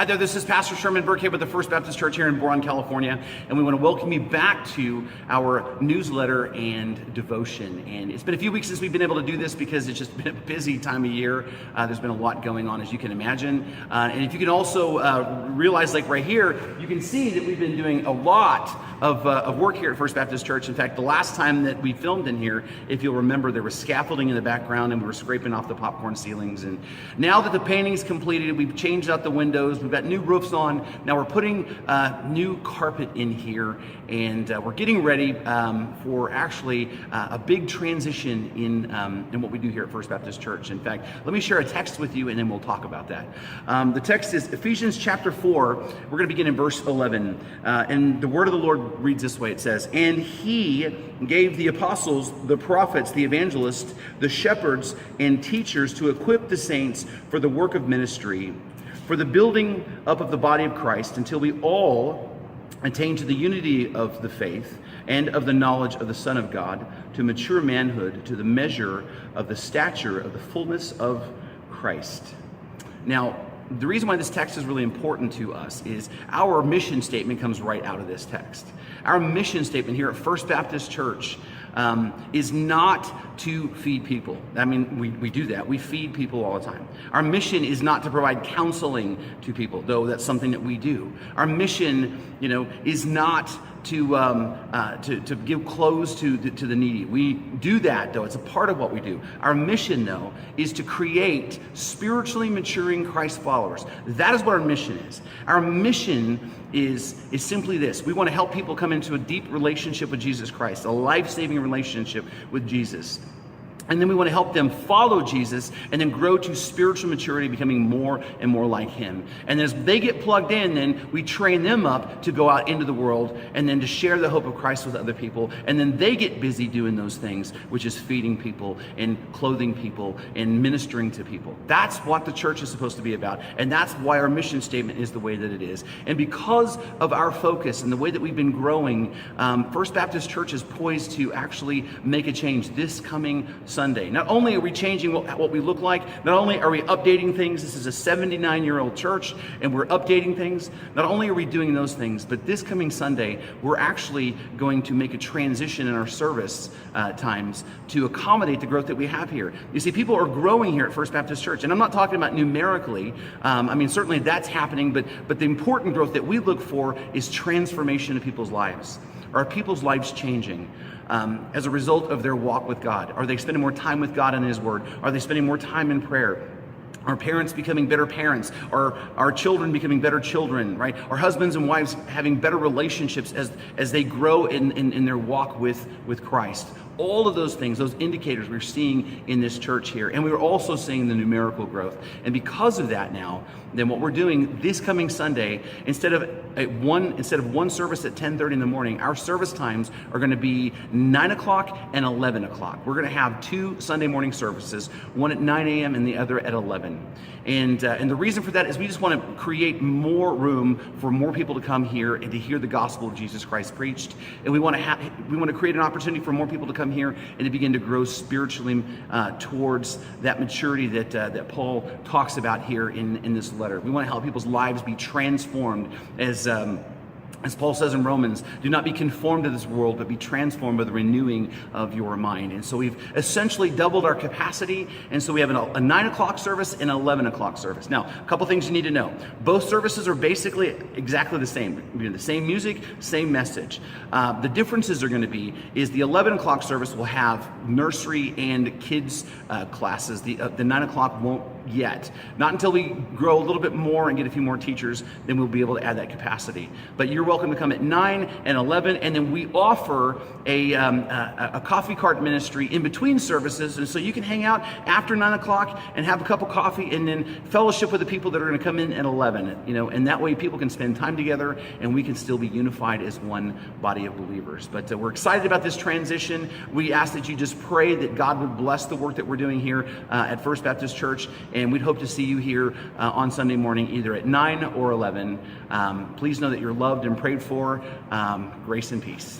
Hi there, this is Pastor Sherman Burkhead with the First Baptist Church here in Boron, California, and we want to welcome you back to our newsletter and devotion. And it's been a few weeks since we've been able to do this because it's just been a busy time of year. There's been a lot going on, as you can imagine. And if you can also realize, like right here, you can see that we've been doing a lot of work here at First Baptist Church. In fact, the last time that we filmed in here, if you'll remember, there was scaffolding in the background and we were scraping off the popcorn ceilings. And now that the painting's completed, we've changed out the windows, we've got new roofs on. Now we're putting new carpet in here, and we're getting ready for actually a big transition in what we do here at First Baptist Church. In fact, let me share a text with you and then we'll talk about that. The text is Ephesians chapter 4. We're going to begin in verse 11. And the word of the Lord reads this way. It says, "And he gave the apostles, the prophets, the evangelists, the shepherds, and teachers to equip the saints for the work of ministry, for the building up of the body of Christ, until we all attain to the unity of the faith and of the knowledge of the Son of God, to mature manhood, to the measure of the stature of the fullness of Christ." Now, the reason why this text is really important to us is our mission statement comes right out of this text. Our mission statement here at First Baptist Church is not to feed people. I mean, we do that. We feed people all the time. Our mission is not to provide counseling to people, though that's something that we do. Our mission, is not to give clothes to the needy. We do that, though. It's a part of what we do. Our mission, though, is to create spiritually maturing Christ followers. That is what our mission is. Our mission is simply this. We want to help people come into a deep relationship with Jesus Christ, a life-saving relationship with Jesus. And then we want to help them follow Jesus and then grow to spiritual maturity, becoming more and more like him. And as they get plugged in, then we train them up to go out into the world and then to share the hope of Christ with other people. And then they get busy doing those things, which is feeding people and clothing people and ministering to people. That's what the church is supposed to be about. And that's why our mission statement is the way that it is. And because of our focus and the way that we've been growing, First Baptist Church is poised to actually make a change this coming Sunday. Not only are we changing what we look like, not only are we updating things, this is a 79-year-old church and we're updating things, not only are we doing those things, but this coming Sunday, we're actually going to make a transition in our service times to accommodate the growth that we have here. You see, people are growing here at First Baptist Church, and I'm not talking about numerically. Certainly that's happening, but the important growth that we look for is transformation of people's lives. Are people's lives changing as a result of their walk with God? Are they spending more time with God and his word? Are they spending more time in prayer? Are parents becoming better parents? Are our children becoming better children, right? Are husbands and wives having better relationships as they grow in their walk with Christ? All of those things, those indicators we're seeing in this church here. And we're also seeing the numerical growth. And because of that now, then what we're doing this coming Sunday, instead of one service at 10:30 in the morning, our service times are going to be 9 o'clock and 11 o'clock. We're going to have two Sunday morning services, one at 9 a.m. and the other at 11. And the reason for that is we just want to create more room for more people to come here and to hear the gospel of Jesus Christ preached. And we want to create an opportunity for more people to come here and to begin to grow spiritually towards that maturity that Paul talks about here in this letter. We want to help people's lives be transformed as Paul says in Romans, do not be conformed to this world, but be transformed by the renewing of your mind. And so we've essentially doubled our capacity. And so we have a 9 o'clock service and an 11 o'clock service. Now, a couple things you need to know. Both services are basically exactly the same. We do the same music, same message. The differences are going to be is the 11 o'clock service will have nursery and kids classes. The 9 o'clock won't yet. Not until we grow a little bit more and get a few more teachers, then we'll be able to add that capacity. But you're welcome to come at 9 and 11, and then we offer a coffee cart ministry in between services, and so you can hang out after 9 o'clock and have a cup of coffee and then fellowship with the people that are going to come in at 11, and that way people can spend time together and we can still be unified as one body of believers. But we're excited about this transition. We ask that you just pray that God would bless the work that we're doing here at First Baptist Church, and we'd hope to see you here on Sunday morning either at 9 or 11. Please know that you're loved and prayed for. Grace and peace.